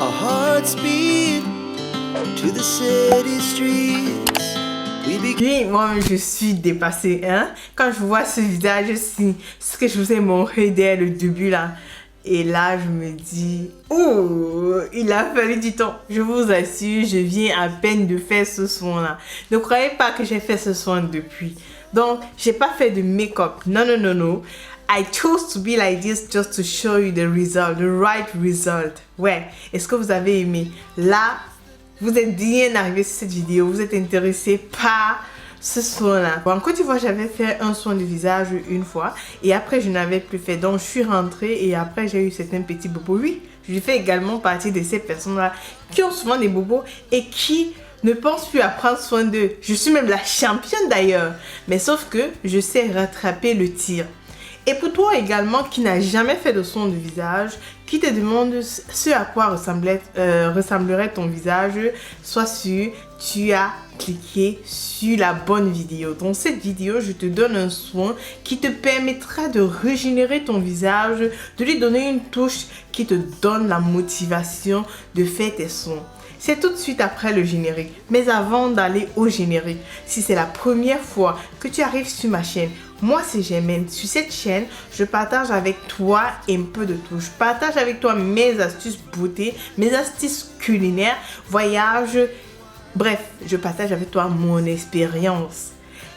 Our hearts beat to the city streets. Oui, moi je suis dépassée, hein. Quand je vois ce visage, c'est ce que je vous ai montré dès le début là. Et là, je me dis, oh, il a fallu du temps. Je vous assure, je viens à peine de faire ce soin-là. Ne croyez pas que j'ai fait ce soin depuis. Donc, j'ai pas fait de make-up. Non, non, non, non. I chose to be like this just to show you the result, the right result. Ouais, est-ce que vous avez aimé? Là, vous êtes bien arrivé sur cette vidéo. Vous êtes intéressé par ce soin-là. Bon, en Côte d'Ivoire, j'avais fait un soin de visage une fois et après, je n'avais plus fait. Donc, je suis rentrée et après, j'ai eu certains petits bobos. Oui, je fais également partie de ces personnes-là qui ont souvent des bobos et qui ne pensent plus à prendre soin d'eux. Je suis même la championne d'ailleurs. Mais sauf que je sais rattraper le tir. Et pour toi également qui n'a jamais fait de soin de visage, qui te demande ce à quoi ressemblerait ton visage, sois sûr, tu as cliqué sur la bonne vidéo. Dans cette vidéo, je te donne un soin qui te permettra de régénérer ton visage, de lui donner une touche qui te donne la motivation de faire tes soins. C'est tout de suite après le générique. Mais avant d'aller au générique, si c'est la première fois que tu arrives sur ma chaîne, moi c'est Germaine. Sur cette chaîne, je partage avec toi un peu de tout. Je partage avec toi mes astuces beauté, mes astuces culinaires, voyages. Bref, je partage avec toi mon expérience.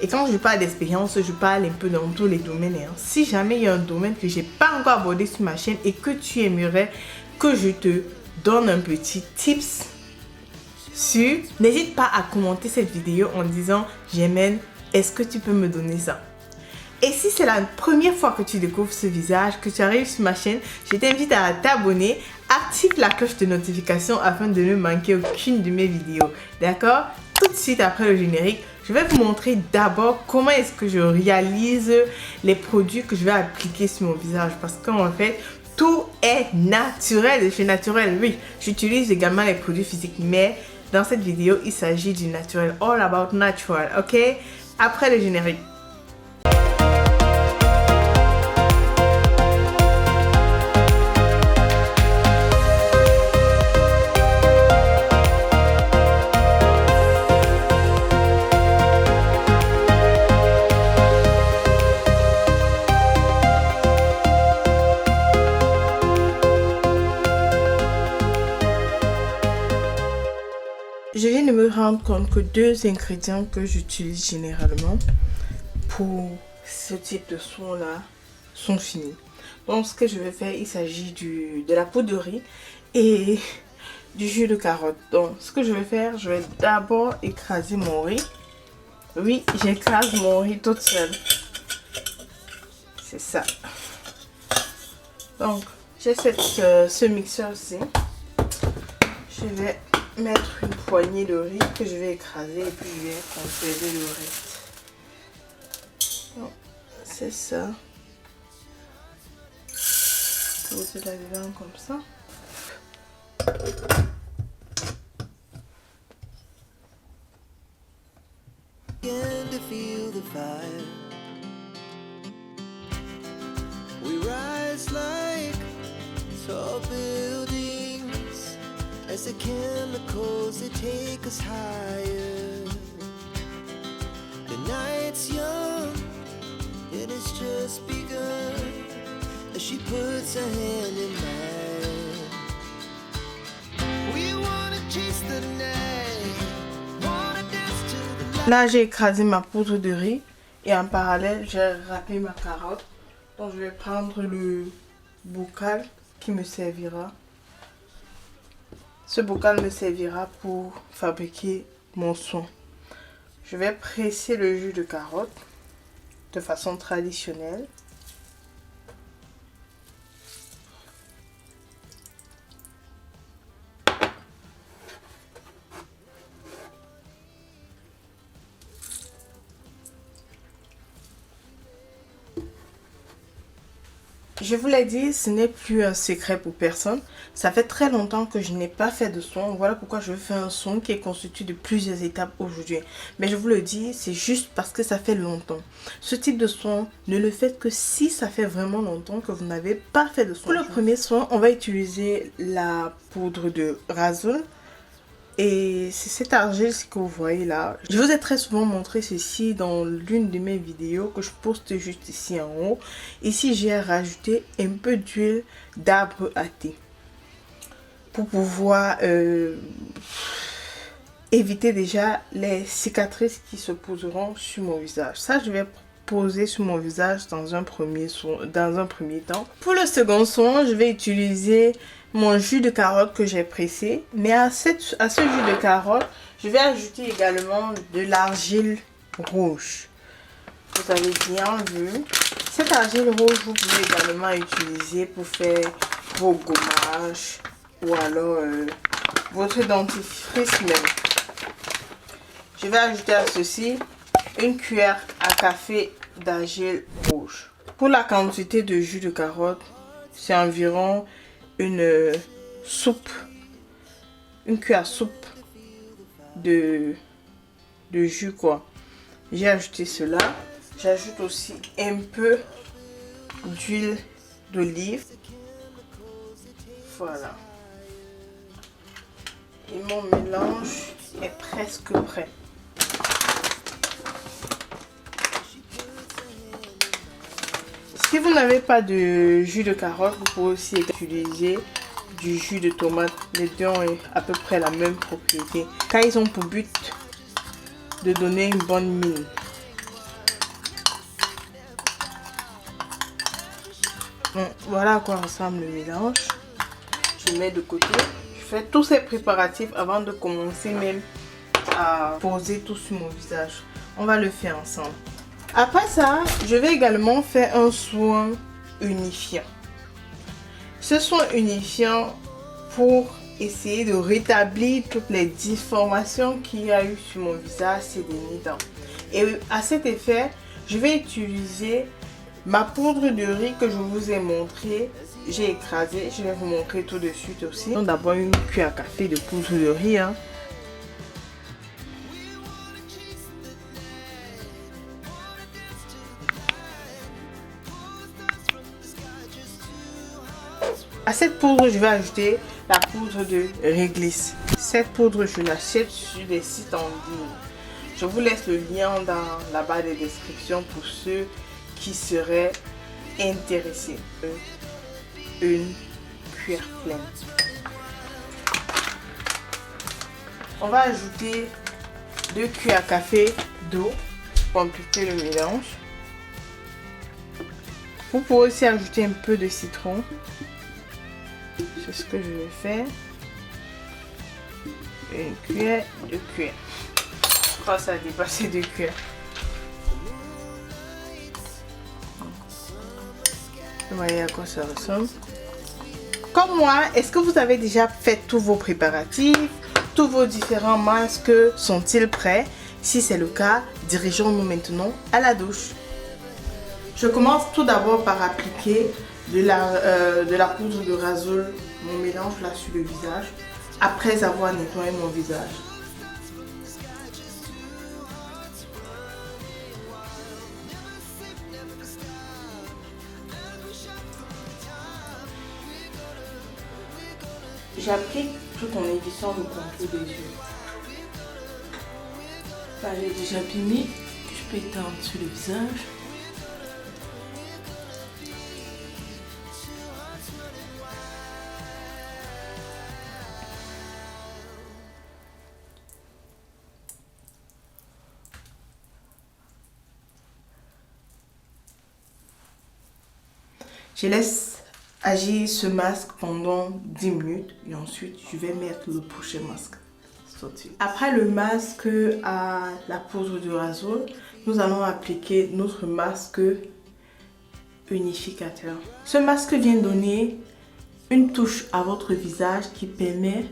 Et quand je parle d'expérience, je parle un peu dans tous les domaines. Hein. Si jamais il y a un domaine que je n'ai pas encore abordé sur ma chaîne et que tu aimerais que je te donne un petit tips, n'hésite pas à commenter cette vidéo en disant Germaine, est-ce que tu peux me donner ça? Et si c'est la première fois que tu découvres ce visage, que tu arrives sur ma chaîne, je t'invite à t'abonner, active la cloche de notification afin de ne manquer aucune de mes vidéos. D'accord? Tout de suite après le générique, je vais vous montrer d'abord comment est-ce que je réalise les produits que je vais appliquer sur mon visage. Parce qu'en fait, tout est naturel, de chez naturel. Oui, j'utilise également les produits physiques, mais dans cette vidéo, il s'agit du naturel. All about natural, ok? Après le générique. Je viens de me rendre compte que deux ingrédients que j'utilise généralement pour ce type de soin-là sont finis. Donc ce que je vais faire, il s'agit de la poudre de riz et du jus de carotte. Donc ce que je vais faire, je vais d'abord écraser mon riz. Oui, j'écrase mon riz toute seule. C'est ça. Donc j'ai ce mixeur-ci. Je vais mettre une poignée de riz que je vais écraser et puis je vais transférer le reste. C'est ça. Poser là-dedans comme ça. To feel the fire. We rise like tall buildings as the chemicals they take us higher. The night's young and it's just begun as she puts her hand in mine. We wanna chase the night, wanna dance to the light. Là, j'ai écrasé ma poudre de riz et en parallèle, j'ai râpé ma carotte. Donc, je vais prendre le bocal qui me servira. Ce bocal me servira pour fabriquer mon soin. Je vais presser le jus de carotte de façon traditionnelle. Je vous l'ai dit, ce n'est plus un secret pour personne. Ça fait très longtemps que je n'ai pas fait de son. Voilà pourquoi je fais un son qui est constitué de plusieurs étapes aujourd'hui. Mais je vous le dis, c'est juste parce que ça fait longtemps. Ce type de son, ne le faites que si ça fait vraiment longtemps que vous n'avez pas fait de son. Pour le premier son, on va utiliser la poudre de Razul. Et c'est cette argile que vous voyez là. Je vous ai très souvent montré ceci dans l'une de mes vidéos que je poste juste ici en haut. Ici, j'ai rajouté un peu d'huile d'arbre à thé pour pouvoir éviter déjà les cicatrices qui se poseront sur mon visage. Ça, je vais poser sur mon visage dans un premier temps. Pour le second son, je vais utiliser mon jus de carotte que j'ai pressé. Mais à ce jus de carotte, je vais ajouter également de l'argile rouge. Vous avez bien vu. Cette argile rouge, vous pouvez également utiliser pour faire vos gommages ou alors votre dentifrice même. Je vais ajouter à ceci une cuillère à café d'argile rouge. Pour la quantité de jus de carotte, c'est environ une cuillère à soupe de jus quoi. J'ai ajouté cela. J'ajoute aussi un peu d'huile d'olive. Voilà. Et mon mélange est presque prêt. Si vous n'avez pas de jus de carotte, vous pouvez aussi utiliser du jus de tomate. Les deux ont à peu près la même propriété, car ils ont pour but de donner une bonne mine. Bon, voilà à quoi ressemble le mélange. Je mets de côté. Je fais tous ces préparatifs avant de commencer même à poser tout sur mon visage. On va le faire ensemble. Après ça, je vais également faire un soin unifiant. Ce soin unifiant pour essayer de rétablir toutes les déformations qu'il y a eu sur mon visage ces derniers temps. Et à cet effet, je vais utiliser ma poudre de riz que je vous ai montré. J'ai écrasé, je vais vous montrer tout de suite aussi. Donc d'abord une cuillère à café de poudre de riz. À cette poudre, je vais ajouter la poudre de réglisse. Cette poudre, je l'achète sur des sites en ligne. Je vous laisse le lien dans la barre de description pour ceux qui seraient intéressés. Une cuillère pleine. On va ajouter 2 cuillères à café d'eau pour compléter le mélange. Vous pouvez aussi ajouter un peu de citron. C'est ce que je vais faire. Une cuillère, 2 cuillères. Je crois que ça a dépassé 2 cuillères. Vous voyez à quoi ça ressemble. Comme moi, est-ce que vous avez déjà fait tous vos préparatifs? Tous vos différents masques sont-ils prêts? Si c'est le cas, dirigeons-nous maintenant à la douche. Je commence tout d'abord par appliquer de la poudre de Razul, mon mélange là sur le visage, après avoir nettoyé mon visage. J'applique tout en évitant le contour des yeux. Ça est déjà bien mis, je peux étendre sur le visage. Je laisse agir ce masque pendant 10 minutes et ensuite je vais mettre le prochain masque. Après le masque à la poudre de Razul, nous allons appliquer notre masque unificateur. Ce masque vient donner une touche à votre visage qui permet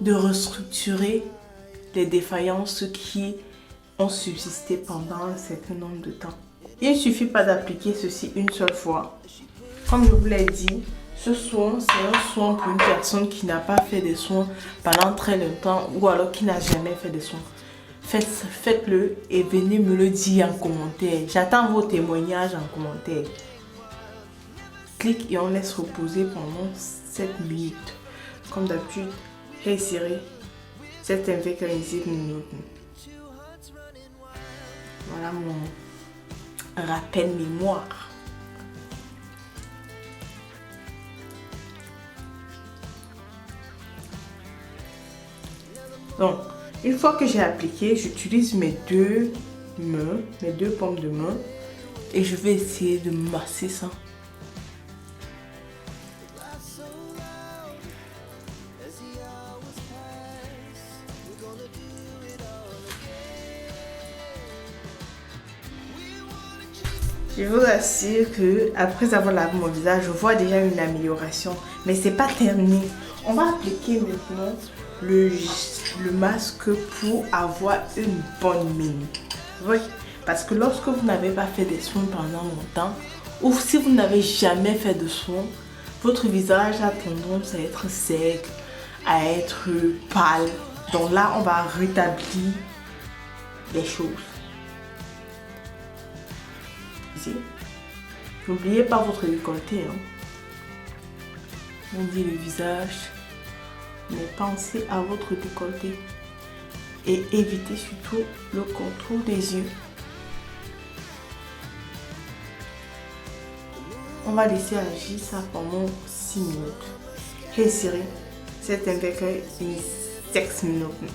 de restructurer les défaillances qui ont subsisté pendant un certain nombre de temps. Il ne suffit pas d'appliquer ceci une seule fois. Comme je vous l'ai dit, ce soin, c'est un soin pour une personne qui n'a pas fait des soins pendant très longtemps ou alors qui n'a jamais fait des soins. Faites-le et venez me le dire en commentaire. J'attends vos témoignages en commentaire. Clique et on laisse reposer pendant 7 minutes. Comme d'habitude, hey Siri, set un wecker in 7 minuten. Voilà mon rappel mémoire. Donc, une fois que j'ai appliqué, j'utilise mes deux mains, mes deux paumes de main et je vais essayer de masser ça. Je vous assure que après avoir lavé mon visage, je vois déjà une amélioration, mais c'est pas terminé. On va appliquer maintenant le masque pour avoir une bonne mine. Oui, parce que lorsque vous n'avez pas fait des soins pendant longtemps, ou si vous n'avez jamais fait de soins, votre visage a tendance à être sec, à être pâle. Donc là, on va rétablir les choses. Ici. N'oubliez pas votre décolleté. On dit le visage. Mais pensez à votre décolleté et évitez surtout le contour des yeux. On va laisser agir ça pendant 6 minutes. Hey Siri, set un wecker in 6 minuten.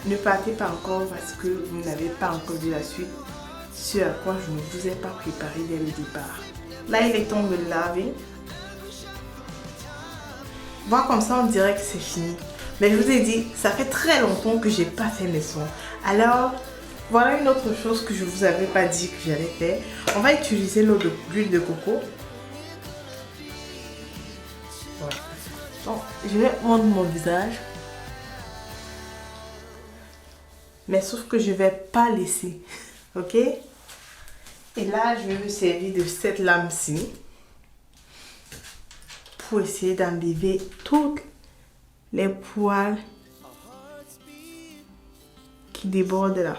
Ne partez pas encore parce que vous n'avez pas encore vu la suite, ce à quoi je ne vous ai pas préparé dès le départ. Là, il est temps de le laver. Voir comme ça, on dirait que c'est fini. Mais je vous ai dit, ça fait très longtemps que j'ai pas fait mes soins. Alors, voilà une autre chose que je vous avais pas dit que j'allais faire. On va utiliser l'huile de coco. Voilà. Donc, je vais prendre mon visage. Mais sauf que je ne vais pas laisser. Ok? Et là, je vais me servir de cette lame-ci pour essayer d'enlever toutes les poils qui débordent là.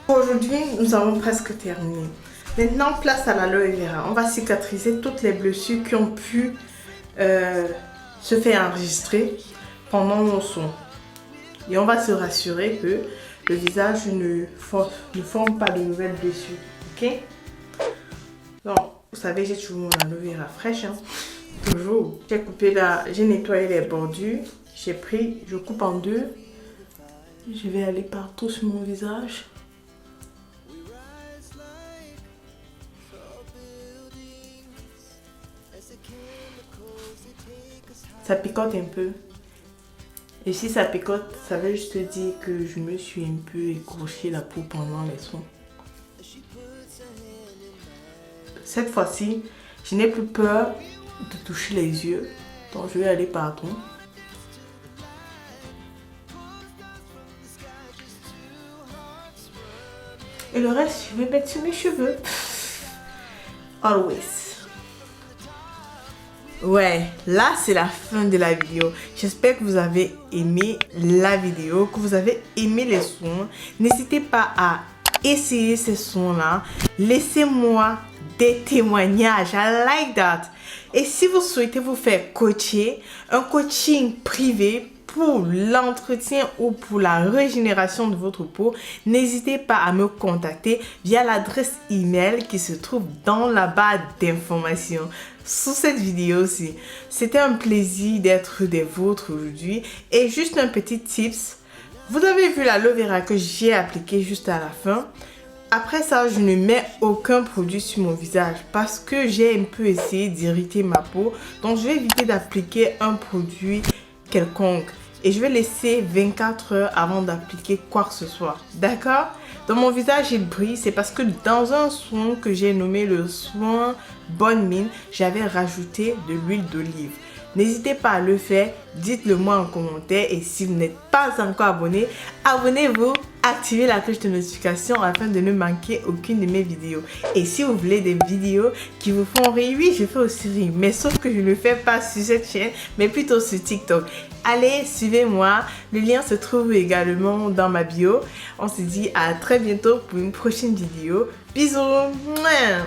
Aujourd'hui, nous avons presque terminé. Maintenant, place à l'aloe vera. On va cicatriser toutes les blessures qui ont pu se faire enregistrer pendant nos soins. Et on va se rassurer que le visage ne forme pas de nouvelles blessures. Ok? Donc, vous savez, j'ai toujours mon aloe vera fraîche. Toujours. J'ai nettoyé les bordures. Je coupe en deux. Je vais aller partout sur mon visage. Ça picote un peu. Et si ça picote, ça veut juste dire que je me suis un peu écorché la peau pendant les soins. Cette fois-ci, je n'ai plus peur de toucher les yeux. Donc je vais aller partout. Et le reste, je vais mettre sur mes cheveux. Always. Ouais, là c'est la fin de la vidéo. J'espère que vous avez aimé la vidéo, que vous avez aimé les soins. N'hésitez pas à essayer ces soins-là. Laissez-moi des témoignages. I like that. Et si vous souhaitez vous faire coacher, un coaching privé pour l'entretien ou pour la régénération de votre peau, n'hésitez pas à me contacter via l'adresse email qui se trouve dans la barre d'informations sous cette vidéo aussi. C'était un plaisir d'être des vôtres aujourd'hui. Et juste un petit tips, vous avez vu l'aloe vera que j'ai appliqué juste à la fin. Après ça, je ne mets aucun produit sur mon visage parce que j'ai un peu essayé d'irriter ma peau. Donc, je vais éviter d'appliquer un produit quelconque. Et je vais laisser 24 heures avant d'appliquer quoi que ce soit. D'accord? Dans mon visage, il brille. C'est parce que dans un soin que j'ai nommé le soin Bonne Mine, j'avais rajouté de l'huile d'olive. N'hésitez pas à le faire, dites-le moi en commentaire et si vous n'êtes pas encore abonné, abonnez-vous, activez la cloche de notification afin de ne manquer aucune de mes vidéos. Et si vous voulez des vidéos qui vous font rire, oui, je fais aussi rire, mais sauf que je ne le fais pas sur cette chaîne, mais plutôt sur TikTok. Allez, suivez-moi, le lien se trouve également dans ma bio. On se dit à très bientôt pour une prochaine vidéo. Bisous! Mouah.